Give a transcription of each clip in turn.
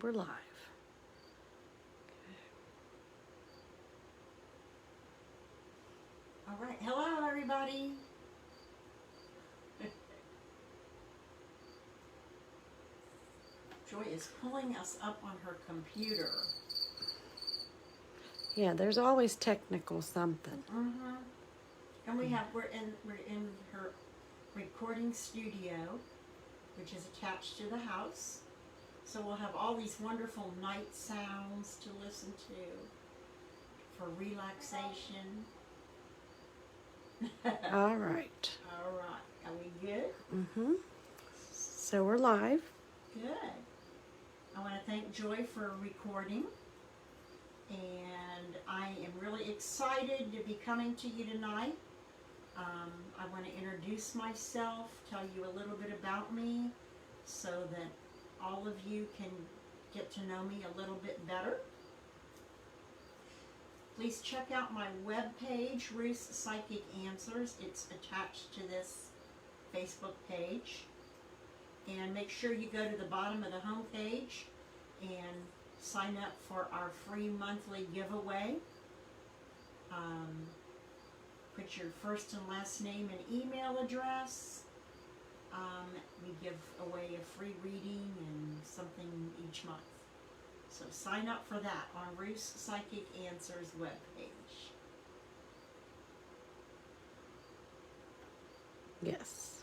we're live. All right. Hello, everybody. Joy is pulling us up on her computer. Yeah, there's always technical something. Mm-hmm. And we're in her recording studio, which is attached to the house. So we'll have all these wonderful night sounds to listen to for relaxation. All right. All right. Are we good? Mm-hmm. So we're live. Good. I want to thank Joy for recording. And I am really excited to be coming to you tonight. I want to introduce myself, tell you a little bit about me, so that all of you can get to know me a little bit better. Please check out my webpage, Ruth's Psychic Answers. It's attached to this Facebook page. And make sure you go to the bottom of the home page and sign up for our free monthly giveaway. Put your first and last name and email address. We give away a free reading and something each month. So sign up for that on Ruth's Psychic Answers webpage. Yes.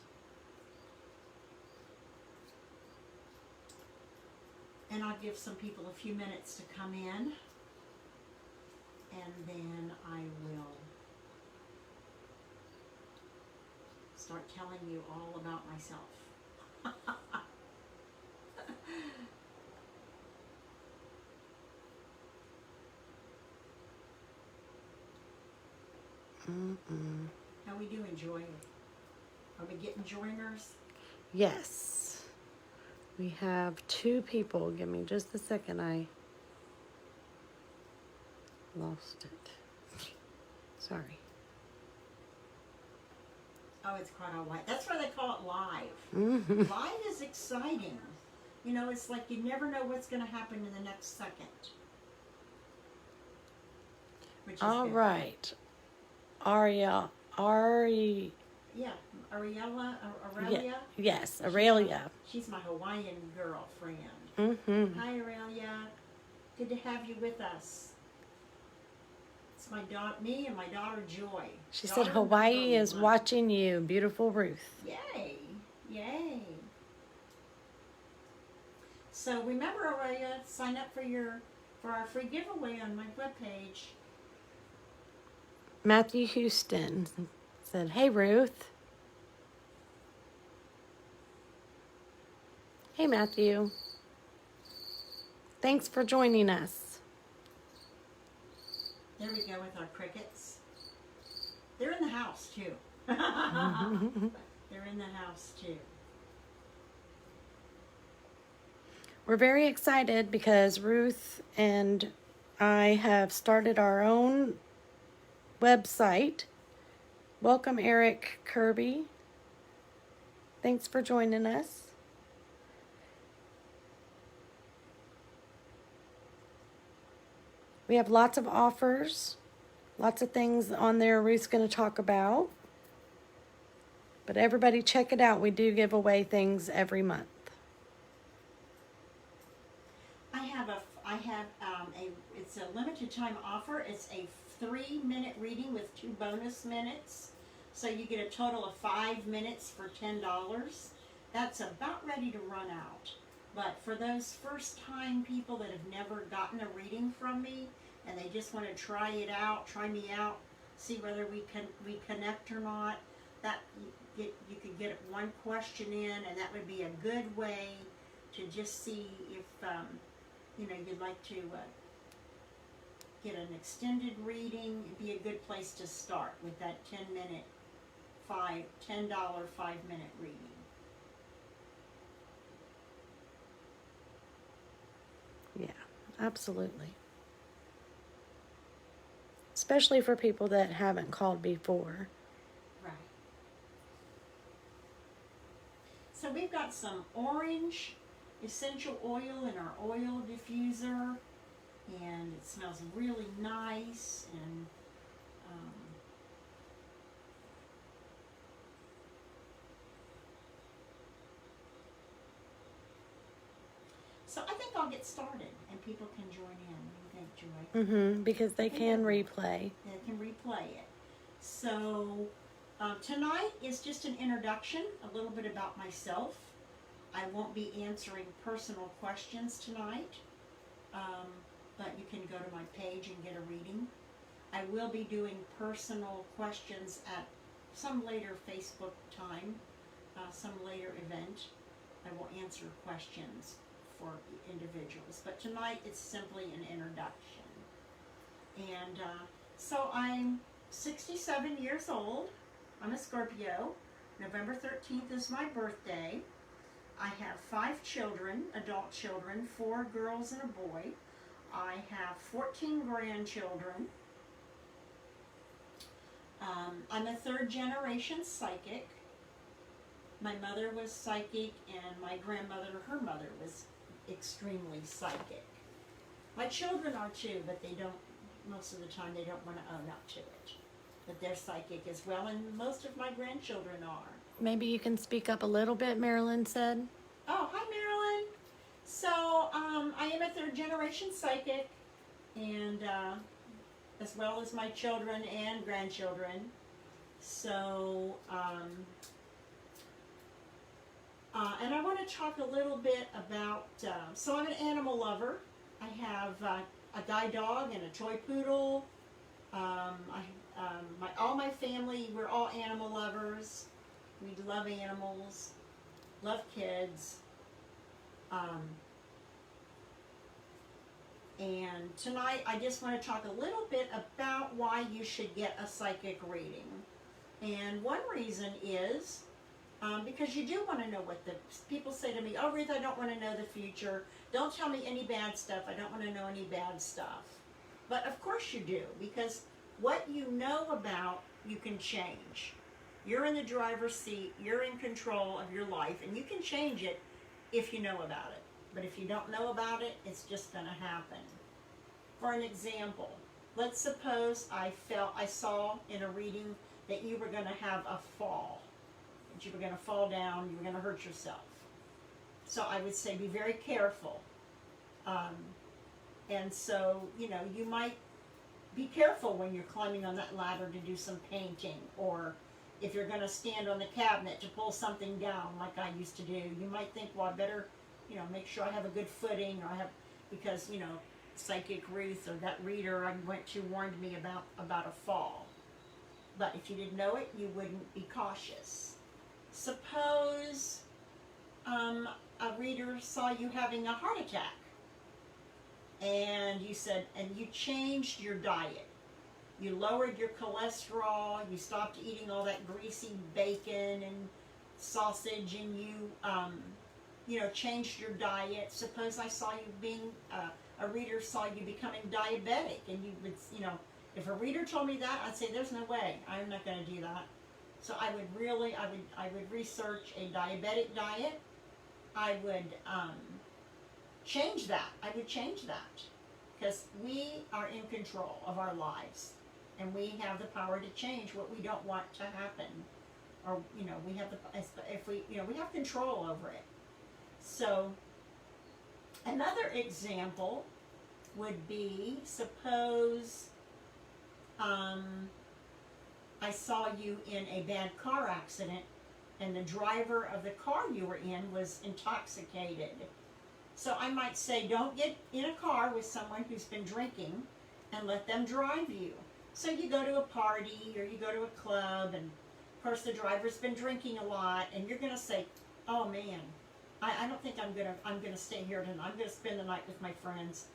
And I'll give some people a few minutes to come in, and then I will start telling you all about myself. How we doing, Joy? Are we getting joiners? Yes. We have 2 people. Give me just a second. I lost it. Sorry. Oh, it's quite all right. That's why they call it live. Mm-hmm. Live is exciting. You know, it's like you never know what's going to happen in the next second. Which is All good. right. Yeah, Aurelia. Yes, Aurelia. She's my Hawaiian girlfriend. Mm-hmm. Hi, Aurelia. Good to have you with us. It's me and my daughter Joy. She said Hawaii is one. watching you, beautiful Ruth. Yay! Yay! So remember, Aurelia, sign up for our free giveaway on my webpage. Matthew Houston said, "Hey Ruth." Hey Matthew. Thanks for joining us. There we go with our crickets. They're in the house too. Mm-hmm. They're in the house too. We're very excited because Ruth and I have started our own website. Welcome, Eric Kirby. Thanks for joining us. We have lots of offers, lots of things on there Ruth's going to talk about. But everybody check it out. We do give away things every month. It's a limited time offer. It's a 3-minute reading with 2 bonus minutes. So you get a total of 5 minutes for $10. That's about ready to run out. But for those first time people that have never gotten a reading from me and they just want to try me out, see whether we connect or not, that you could get 1 question in, and that would be a good way to just see if you'd like to get an extended reading. It'd be a good place to start with that $10 5-minute reading. Yeah, absolutely. Especially for people that haven't called before. Right. So we've got some orange essential oil in our oil diffuser, and it smells really nice. And so I think I'll get started, and people can join in. What do you think, Joy? Because they can replay. They can replay it. So tonight is just an introduction, a little bit about myself. I won't be answering personal questions tonight, but you can go to my page and get a reading. I will be doing personal questions at some later Facebook time, some later event. I will answer questions for individuals, but tonight it's simply an introduction. And so I'm 67 years old. I'm a Scorpio. November 13th is my birthday. I have 5 children, adult children, 4 girls and a boy. I have 14 grandchildren. I'm a 3rd generation psychic. My mother was psychic, and my grandmother, her mother, was extremely psychic. My children are too, but they don't, most of the time they don't want to own up to it. But they're psychic as well, and most of my grandchildren are. Maybe you can speak up a little bit, Marilyn said. Oh, hi Marilyn. So, I am a 3rd generation psychic, and as well as my children and grandchildren. So, and I want to talk a little bit about, so I'm an animal lover. I have a guide dog and a toy poodle. All my family, we're all animal lovers. We love animals, love kids. And tonight I just want to talk a little bit about why you should get a psychic reading. And one reason is because you do want to know what the people say to me, oh Ruth, I don't want to know the future. Don't tell me any bad stuff. I don't want to know any bad stuff. But of course you do, because what you know about, you can change. You're in the driver's seat. You're in control of your life, and you can change it if you know about it. But if you don't know about it, it's just going to happen. For an example, let's suppose I saw in a reading that you were going to have a fall. That you were going to fall down, you were going to hurt yourself. So I would say be very careful. And so, you might be careful when you're climbing on that ladder to do some painting, or if you're going to stand on the cabinet to pull something down like I used to do. You might think, well, I better, make sure I have a good footing, or because, Psychic Ruth or that reader I went to warned me about a fall. But if you didn't know it, you wouldn't be cautious. Suppose a reader saw you having a heart attack, and you said, and you changed your diet. You lowered your cholesterol, you stopped eating all that greasy bacon and sausage, and you changed your diet. Suppose I saw you being, a reader saw you becoming diabetic, and you would, if a reader told me that, I'd say, there's no way, I'm not going to do that. So I would research a diabetic diet. I would change that. I would change that, because we are in control of our lives, and we have the power to change what we don't want to happen, or we have we have control over it. So another example would be, suppose I saw you in a bad car accident, and the driver of the car you were in was intoxicated. So I might say, don't get in a car with someone who's been drinking and let them drive you. So you go to a party or you go to a club, and of course the driver's been drinking a lot, and you're going to say, oh man, I don't think I'm gonna stay here tonight. I'm gonna spend the night with my friends.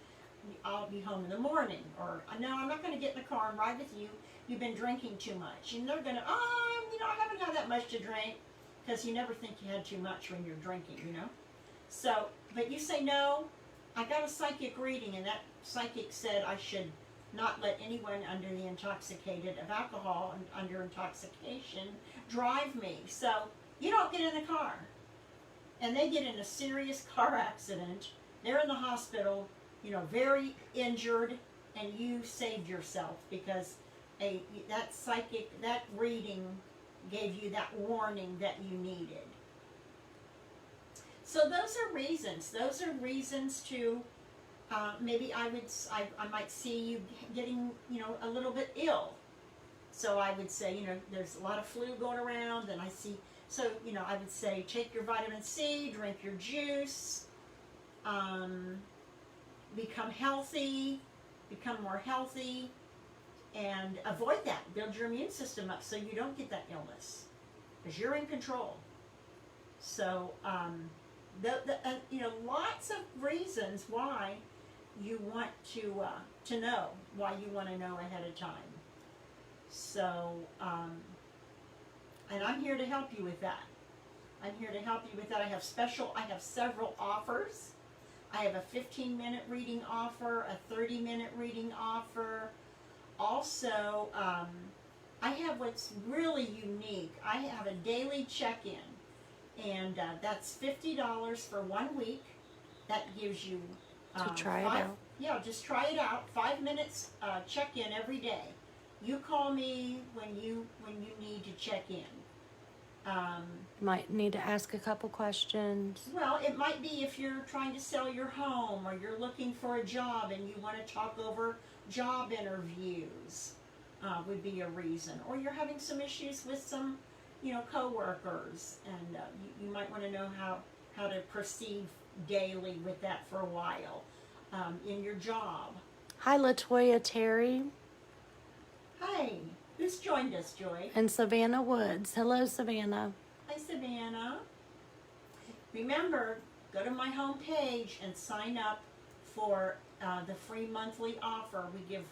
I'll be home in the morning. Or no, I'm not gonna get in the car and ride with you. You've been drinking too much. And they're gonna, I haven't had that much to drink, because you never think you had too much when you're drinking, So, but you say, no, I got a psychic reading, and that psychic said I should not let anyone under the intoxicated of alcohol and under intoxication drive me. So you don't get in the car. and they get in a serious car accident. They're in the hospital, very injured, and you saved yourself because that reading gave you that warning that you needed. So those are reasons. Those are reasons to maybe I might see you getting a little bit ill. So I would say there's a lot of flu going around, and I see. So I would say take your vitamin C, drink your juice, become healthy, become more healthy, and avoid that. Build your immune system up so you don't get that illness, because you're in control. So lots of reasons why you want to know, why you want to know ahead of time. So and I'm here to help you with that. I have several offers. I have a 15-minute reading offer, a 30-minute reading offer. Also, I have what's really unique. I have a daily check-in, and that's $50 for 1 week. That gives you To try it out. Yeah, just try it out. 5 minutes check-in every day. You call me when you need to check in. Might need to ask a couple questions. Well, it might be if you're trying to sell your home, or you're looking for a job and you want to talk over job interviews, would be a reason. Or you're having some issues with some, coworkers, and you might want to know how to proceed daily with that for a while in your job. Hi, LaToya Terry. Hi, who's joined us, Joy? And Savannah Woods. Hello, Savannah. Hi, Savannah. Remember, go to my homepage and sign up for the free monthly offer. We give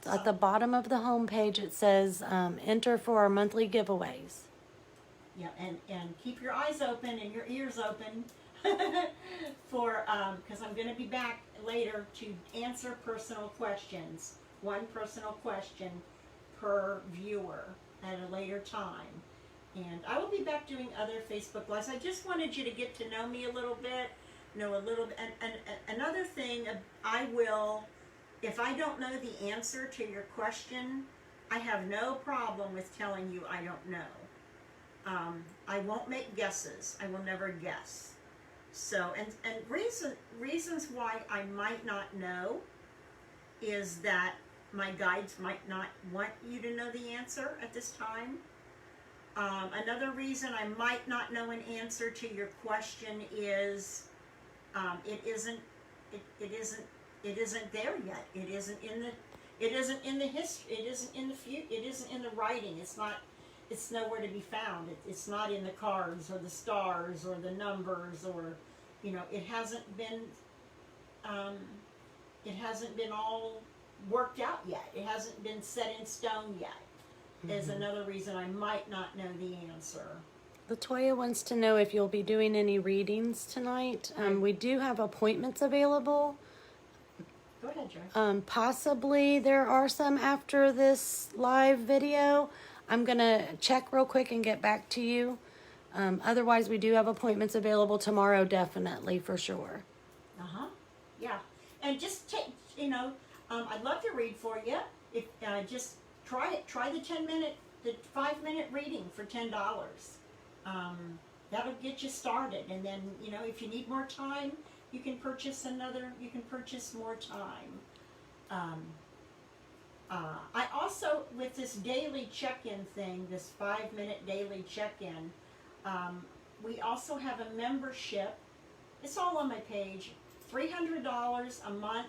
At the bottom of the homepage, it says enter for our monthly giveaways. Yeah, and keep your eyes open and your ears open for because I'm going to be back later to answer personal questions. One personal question per viewer at a later time. And I will be back doing other Facebook Lives. I just wanted you to get to know me a little bit, and another thing, I will, if I don't know the answer to your question, I have no problem with telling you I don't know. I won't make guesses. I will never guess. So, and reasons why I might not know is that my guides might not want you to know the answer at this time. Another reason I might not know an answer to your question is it isn't there yet. It isn't in the history. It isn't in the future. It isn't in the writing. It's nowhere to be found. It's not in the cards or the stars or the numbers, or it hasn't been all worked out yet. It hasn't been set in stone yet. Is another reason I might not know the answer. LaToya wants to know if you'll be doing any readings tonight. We do have appointments available. Go ahead, Joy. Possibly there are some after this live video. I'm going to check real quick and get back to you. Otherwise, we do have appointments available tomorrow, definitely, for sure. Yeah. And just take, I'd love to read for you. If just try it. Try the 5-minute reading for $10. That'll get you started. And then, if you need more time, you can purchase more time. I also, with this daily check-in thing, this 5-minute daily check-in, we also have a membership. It's all on my page. $300 a month.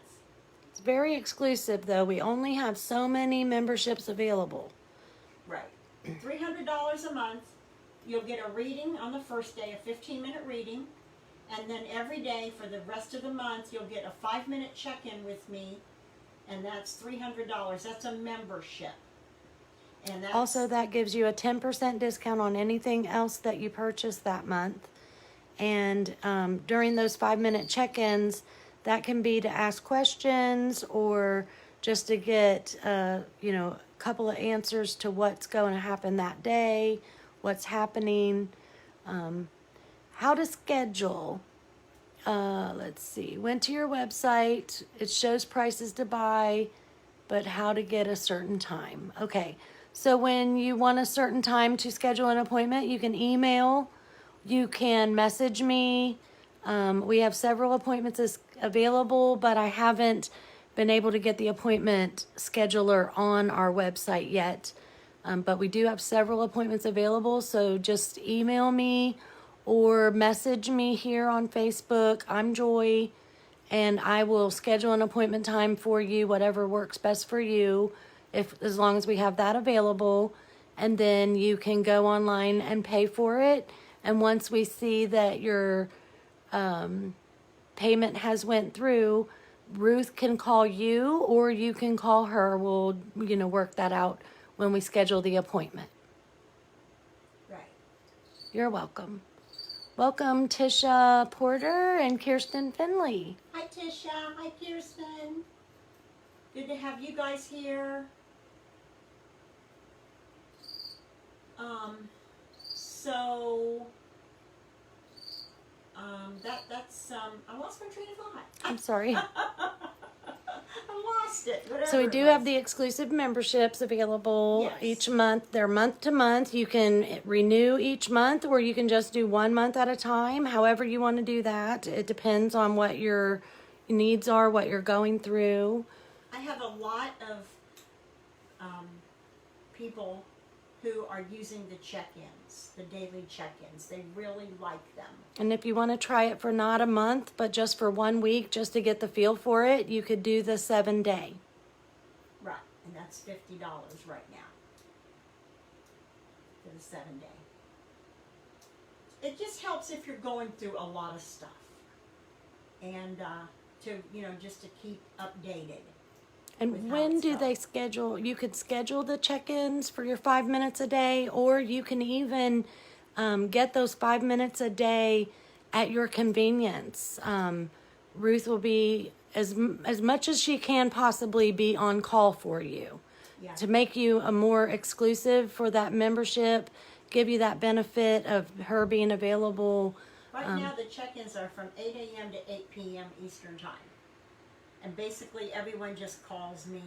It's very exclusive, though. We only have so many memberships available. Right. $300 a month. You'll get a reading on the first day, a 15-minute reading. And then every day for the rest of the month, you'll get a 5-minute check-in with me. And that's $300. That's a membership. And that's Also, that gives you a 10% discount on anything else that you purchase that month. And during those 5-minute check-ins, that can be to ask questions or just to get, a couple of answers to what's going to happen that day, what's happening. how to schedule. Let's see. Went to your website. It shows prices to buy, but how to get a certain time. Okay. So when you want a certain time to schedule an appointment, you can email, you can message me. We have several appointments available, but I haven't been able to get the appointment scheduler on our website yet. But we do have several appointments available, so just email me or message me here on Facebook. I'm Joy, and I will schedule an appointment time for you, whatever works best for you, as long as we have that available. And then you can go online and pay for it. And once we see that your payment has went through, Ruth can call you or you can call her. We'll, work that out when we schedule the appointment. Right. You're welcome. Welcome, Tisha Porter and Kirsten Finley. Hi, Tisha. Hi, Kirsten. Good to have you guys here. I lost my train of thought. I'm sorry. I lost it. So we do have the exclusive memberships available Yes. each month. They're month to month. You can renew each month or you can just do 1 month at a time. However you want to do that. It depends on what your needs are, what you're going through. I have a lot of people who are using the check-ins, the daily check-ins. They really like them. And if you want to try it for not a month, but just for 1 week, just to get the feel for it, you could do the 7-day. Right, and that's $50 right now for the 7-day. It just helps if you're going through a lot of stuff, and just to keep updated. And with how when it's do going. they schedule? You could schedule the check-ins for your 5 minutes a day, or you can even get those 5 minutes a day at your convenience. Ruth will be as much as she can possibly be on call for you, Yeah. to make you a more exclusive for that membership, give you that benefit of her being available. Right now, the check-ins are from 8 a.m. to 8 p.m. Eastern Time. And basically, everyone just calls me.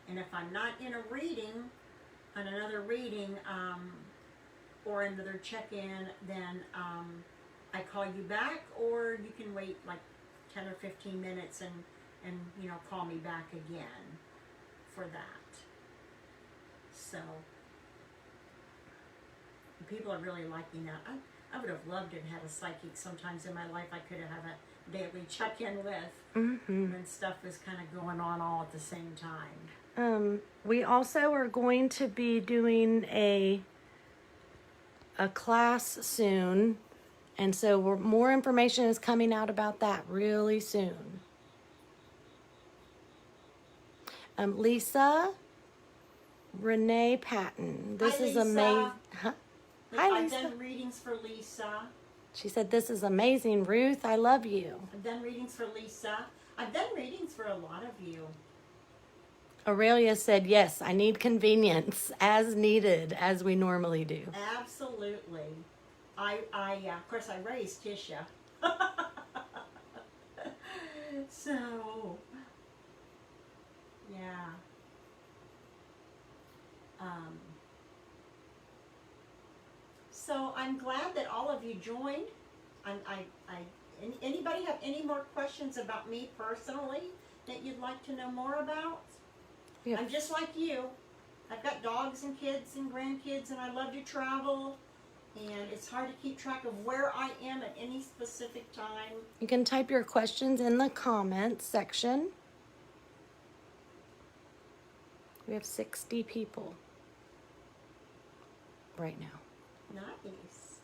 And if I'm not in a reading, on another reading, or another check-in, then I call you back, or you can wait like 10 or 15 minutes and call me back again for that. So, people are really liking that. I would have loved to have had a psychic sometimes in my life I could have had a daily check-in with when stuff was kind of going on all at the same time. We also are going to be doing a class soon, and so more information is coming out about that really soon. Lisa Renee Patton. This Hi, is Lisa. amazing. Huh? Hi, I've Lisa. done readings for Lisa. She said, "This is amazing, Ruth. I love you." I've done readings for Lisa. I've done readings for a lot of you. Aurelia said, "Yes, I need convenience as needed, as we normally do." Absolutely. Of course, I raised Tisha. So, yeah. So I'm glad that all of you joined. Anybody have any more questions about me personally that you'd like to know more about? Yeah. I'm just like you. I've got dogs and kids and grandkids, and I love to travel. And it's hard to keep track of where I am at any specific time. You can type your questions in the comments section. We have 60 people right now. Nice.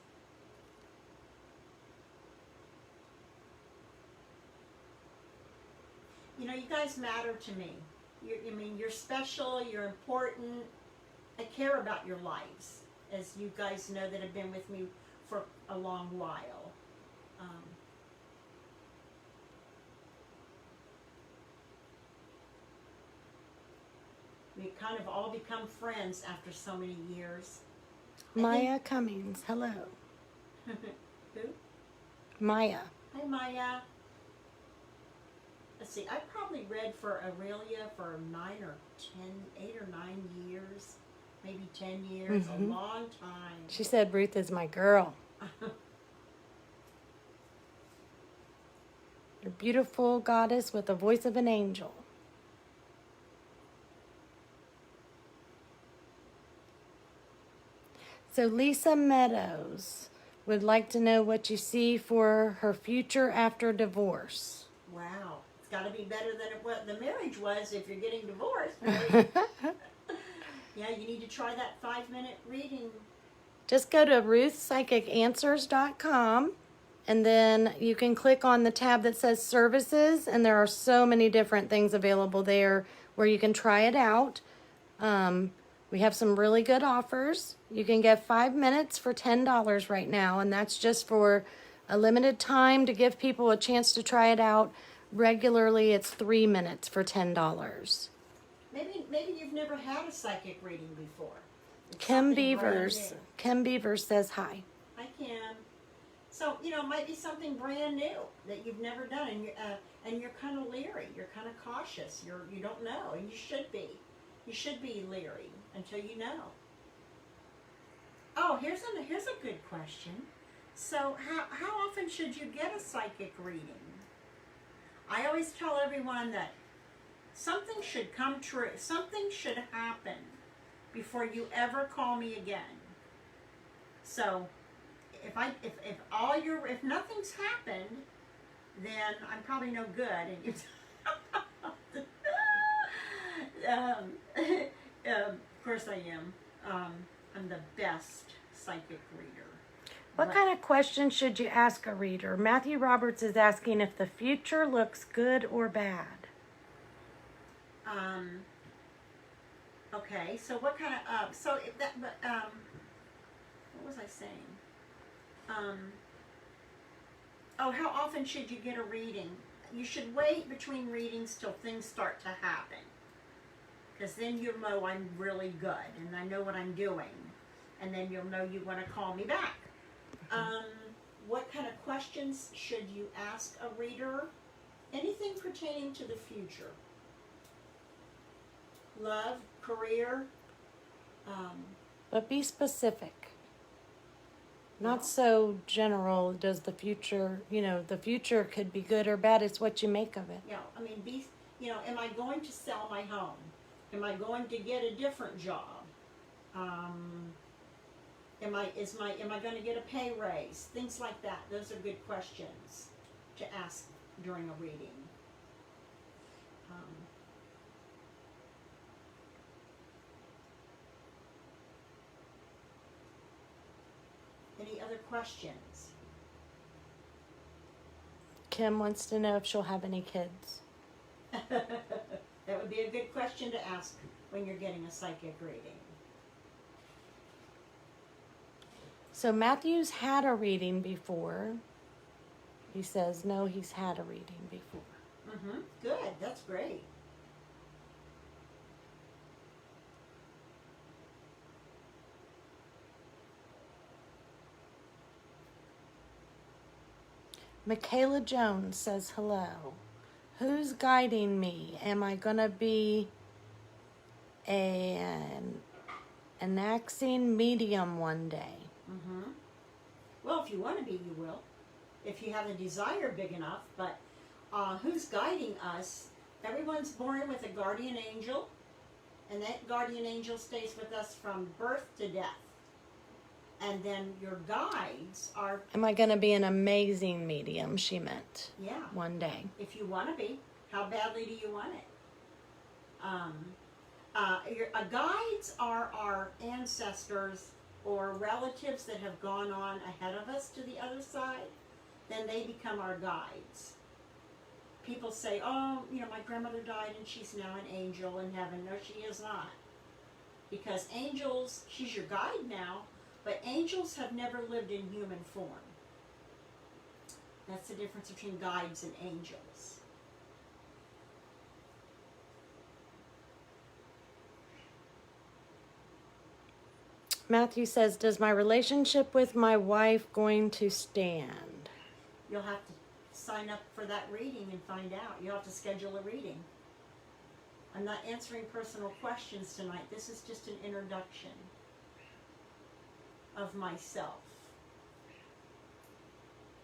You guys matter to me. You're special, you're important. I care about your lives, as you guys know that have been with me for a long while. We kind of all become friends after so many years. Maya Cummings, hello. Who? Maya. Hi, Maya. Let's see, I probably read for Aurelia for 8 or 9 years, maybe 10 years, a long time. She said Ruth is my girl. You're a beautiful goddess with the voice of an angel. So Lisa Meadows would like to know what you see for her future after divorce. Wow, it's got to be better than what the marriage was if you're getting divorced, right? Yeah, you need to try that 5-minute reading. Just go to ruthpsychicanswers.com and then you can click on the tab that says services, and there are so many different things available there where you can try it out. We have some really good offers. You can get 5 minutes for $10 right now, and that's just for a limited time to give people a chance to try it out. Regularly, it's 3 minutes for $10. Maybe you've never had a psychic reading before. It's Kim something brand Beavers. new. Kim Beavers says hi. Hi, Kim. So, it might be something brand new that you've never done, and you're kind of leery. You're kind of cautious. You don't know, and you should be. You should be leery until you know. Oh, here's a good question. So, how often should you get a psychic reading? I always tell everyone that something should come true. Something should happen before you ever call me again. So, if nothing's happened, then I'm probably no good. And of course I am. I'm the best psychic reader. What kind of question should you ask a reader? Matthew Roberts is asking if the future looks good or bad. Okay, so what kind of, what was I saying? How often should you get a reading? You should wait between readings till things start to happen. Because then you'll know I'm really good and I know what I'm doing. And then you'll know you want to call me back. What kind of questions should you ask a reader? Anything pertaining to the future. Love, career. But be specific. Not so general, does the future, the future could be good or bad. It's what you make of it. Yeah, I mean, am I going to sell my home? Am I going to get a different job? Am I going to get a pay raise? Things like that. Those are good questions to ask during a reading. Any other questions? Kim wants to know if she'll have any kids. That would be a good question to ask when you're getting a psychic reading. So Matthew's had a reading before. He says, no, he's had a reading before. Good. That's great. Michaela Jones says hello. Who's guiding me? Am I going to be an axing medium one day? Well, if you want to be, you will. If you have a desire big enough. But who's guiding us? Everyone's born with a guardian angel. And that guardian angel stays with us from birth to death. And then your guides are... Am I going to be an amazing medium, she meant. Yeah. One day. If you want to be. How badly do you want it? Your guides are our ancestors or relatives that have gone on ahead of us to the other side. Then they become our guides. People say, oh, my grandmother died and she's now an angel in heaven. No, she is not. Because angels, she's your guide now, but angels have never lived in human form. That's the difference between guides and angels. Matthew says, does my relationship with my wife going to stand? you'll have to sign up for that reading and find out. You'll have to schedule a reading. I'm not answering personal questions tonight. This is just an introduction of myself.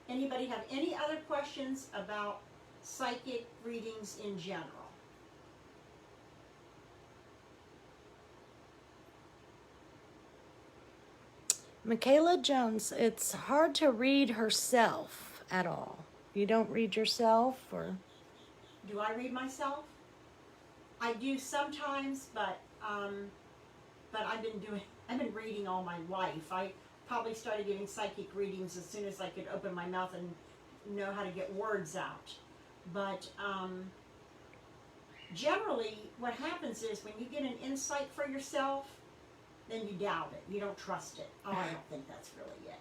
Anybody have any other questions about psychic readings in general? Michaela Jones, it's hard to read herself at all. You don't read yourself, or? Do I read myself? I do sometimes, but I've been reading all my life. I probably started giving psychic readings as soon as I could open my mouth and know how to get words out. But generally, what happens is when you get an insight for yourself, then you doubt it. You don't trust it. Oh, I don't think that's really it.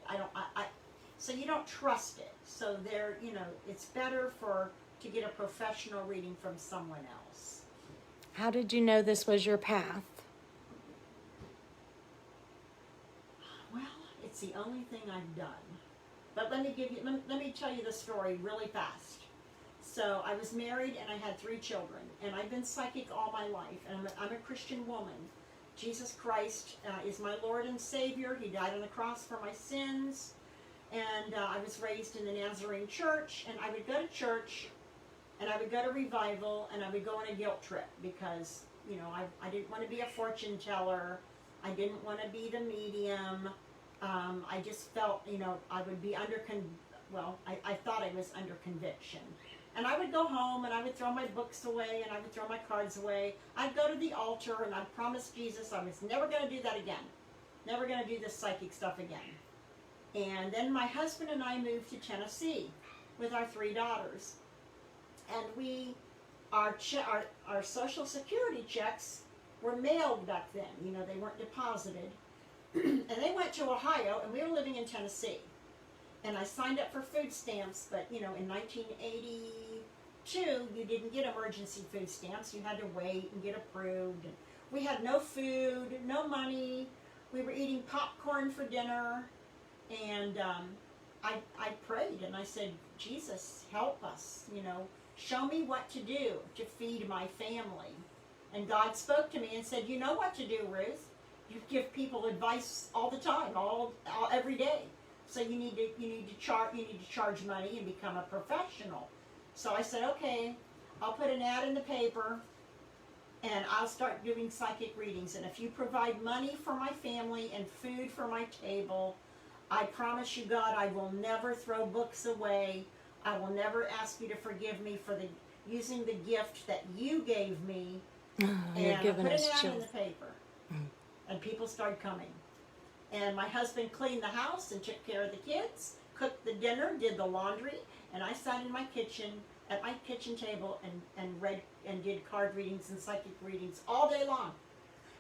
So you don't trust it. So there, it's better to get a professional reading from someone else. How did you know this was your path? Well, it's the only thing I've done. But let me tell you the story really fast. So I was married and I had 3 children, and I've been psychic all my life, and I'm a Christian woman. Jesus Christ is my Lord and Savior. He died on the cross for my sins. And I was raised in the Nazarene church, and I would go to church, and I would go to revival, and I would go on a guilt trip because, I didn't want to be a fortune teller. I didn't want to be the medium. I just felt, I would be I thought I was under conviction. And I would go home and I would throw my books away and I would throw my cards away. I'd go to the altar and I'd promise Jesus I was never going to do that again. Never going to do this psychic stuff again. And then my husband and I moved to Tennessee with our 3 daughters. And our Social Security checks were mailed back then. They weren't deposited. And they went to Ohio, and we were living in Tennessee. And I signed up for food stamps, but, in 1982, you didn't get emergency food stamps. You had to wait and get approved. And we had no food, no money. We were eating popcorn for dinner. And I prayed, and I said, Jesus, help us, show me what to do to feed my family. And God spoke to me and said, you know what to do, Ruth. You give people advice all the time, every day. So you need to charge money and become a professional. So I said, okay, I'll put an ad in the paper, and I'll start doing psychic readings. And if you provide money for my family and food for my table, I promise you, God, I will never throw books away. I will never ask you to forgive me for using the gift that you gave me. And I put an ad in the paper, and people started coming. And my husband cleaned the house and took care of the kids, cooked the dinner, did the laundry, and I sat in my kitchen at my kitchen table and read and did card readings and psychic readings all day long.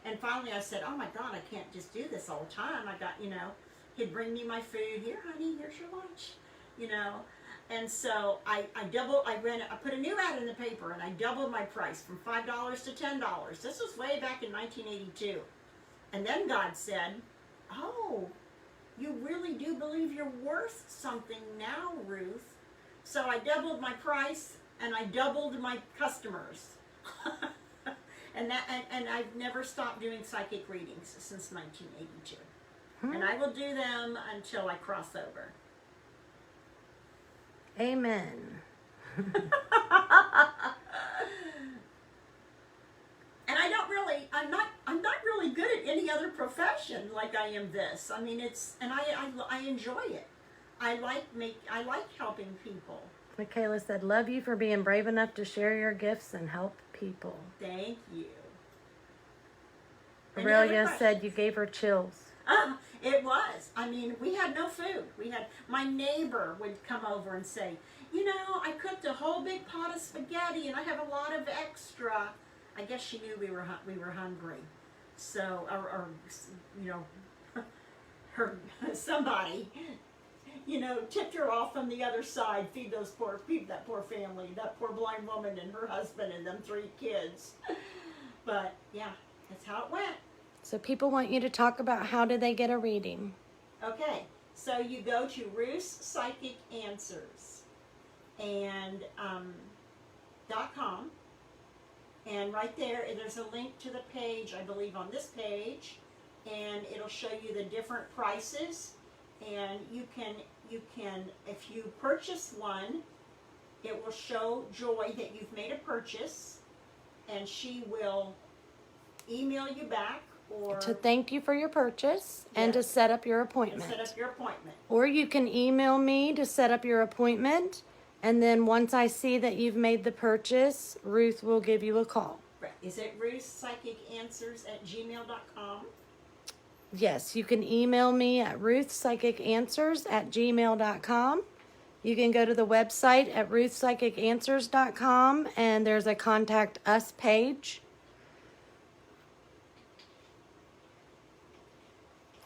And finally I said, oh my God, I can't just do this all the time. I got, he'd bring me my food. Here, honey, here's your lunch, And so I put a new ad in the paper, and I doubled my price from $5 to $10. This was way back in 1982. And then God said, oh, you really do believe you're worth something now, Ruth. So I doubled my price, and I doubled my customers. and I've never stopped doing psychic readings since 1982. And I will do them until I cross over. Amen. And I'm not really good at any other profession like I am this. I mean, I enjoy it. I like helping people. Michaela said, love you for being brave enough to share your gifts and help people. Thank you. Aurelia said you gave her chills. It was. I mean, we had no food. My neighbor would come over and say, I cooked a whole big pot of spaghetti and I have a lot of extra. I guess she knew we were hungry. So, somebody, tipped her off from the other side, feed that poor family, that poor blind woman and her husband and them 3 kids. But, yeah, that's how it went. So people want you to talk about how do they get a reading. Okay, so you go to Ruth's Psychic Answers. and .com. And right there's a link to the page, I believe on this page, and it'll show you the different prices. And you can, if you purchase one, it will show Joy that you've made a purchase, and she will email you back or To thank you for your purchase and to Yes. set up your appointment. set up your appointment. Or you can email me to set up your appointment. And then once I see that you've made the purchase, Ruth will give you a call. Right. Is it ruthpsychicanswers@gmail.com? Yes, you can email me at ruthpsychicanswers@gmail.com. You can go to the website at ruthpsychicanswers.com and there's a contact us page.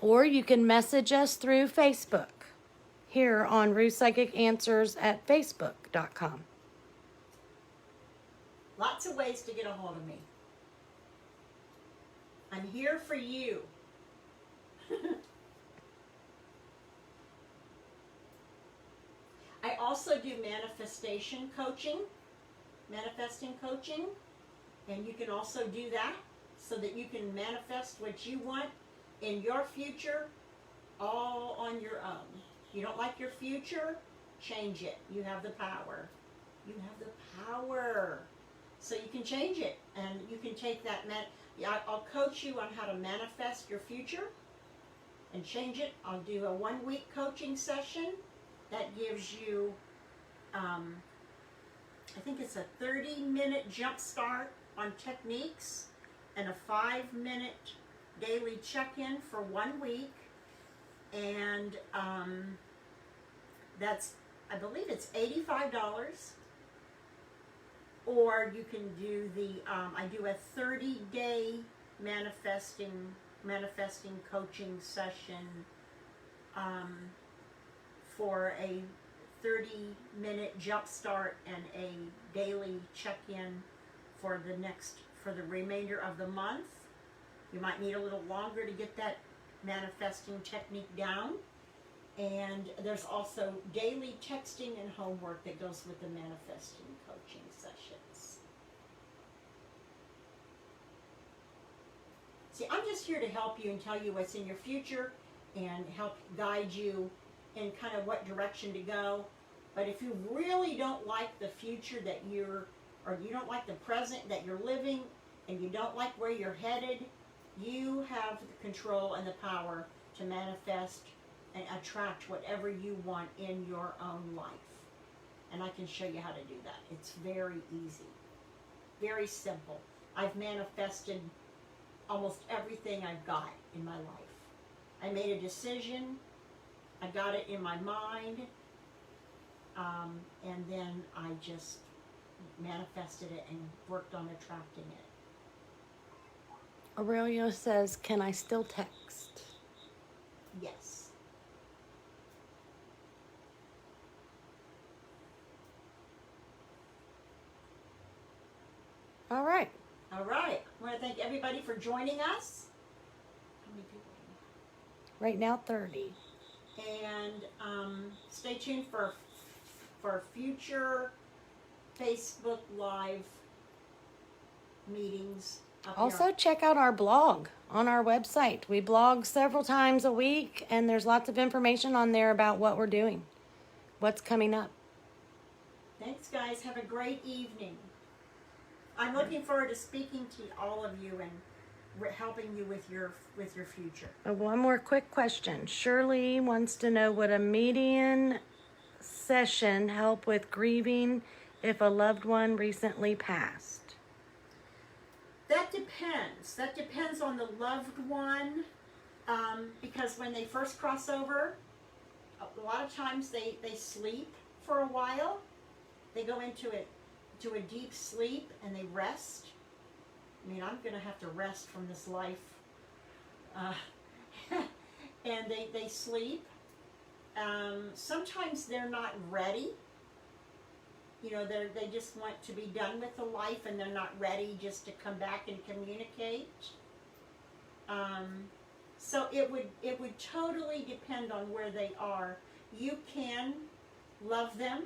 Or you can message us through Facebook here on Ruth Psychic Answers at facebook.com. Lots of ways to get a hold of me. I'm here for you. I also do manifesting coaching, and you can also do that so that you can manifest what you want in your future all on your own. You don't like your future? Change it. You have the power. You have the power. So you can change it, and you can take that, I'll coach you on how to manifest your future and change it. I'll do a 1-week coaching session that gives you, I think it's a 30-minute jump start on techniques and a 5-minute daily check-in for 1 week. And that's, I believe it's $85. Or you can do the, I do a 30-day manifesting coaching session for a 30-minute jump start and a daily check-in for the remainder of the month. You might need a little longer to get that manifesting technique down. And there's also daily texting and homework that goes with the manifesting coaching sessions. See, I'm just here to help you and tell you what's in your future and help guide you in kind of what direction to go. But if you really don't like the future that you don't like the present that you're living, and you don't like where you're headed, you have the control and the power to manifest and attract whatever you want in your own life. And I can show you how to do that. It's very easy, very simple. I've manifested almost everything I've got in my life. I made a decision, I got it in my mind, and then I just manifested it and worked on attracting it. Aurelio says, can I still text? Yes. All right. All right. I want to thank everybody for joining us. How many people? Right now, 30. And stay tuned for future Facebook Live meetings. Up Also, here. check out our blog on our website. We blog several times a week, and there's lots of information on there about what we're doing, what's coming up. Thanks, guys. Have a great evening. I'm looking forward to speaking to all of you and helping you with your future. One more quick question. Shirley wants to know, would a median session help with grieving if a loved one recently passed? That depends. That depends on the loved one, because when they first cross over, a lot of times they sleep for a while. They go into a deep sleep and they rest. I mean, I'm going to have to rest from this life. And they sleep. Sometimes they're not ready. You know, they just want to be done with the life and they're not ready just to come back and communicate. So it would totally depend on where they are. You can love them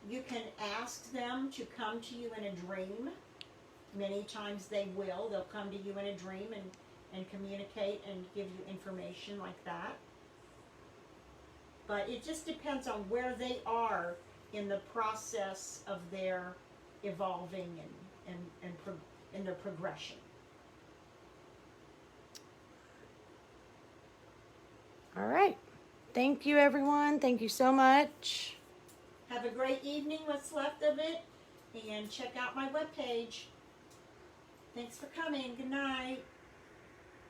You can ask them to come to you in a dream. Many times they will. They'll come to you in a dream and communicate and give you information like that. But it just depends on where they are in the process of their evolving and in their progression. All right. Thank you, everyone. Thank you so much. Have a great evening, what's left of it, and check out my webpage. Thanks for coming. Good night.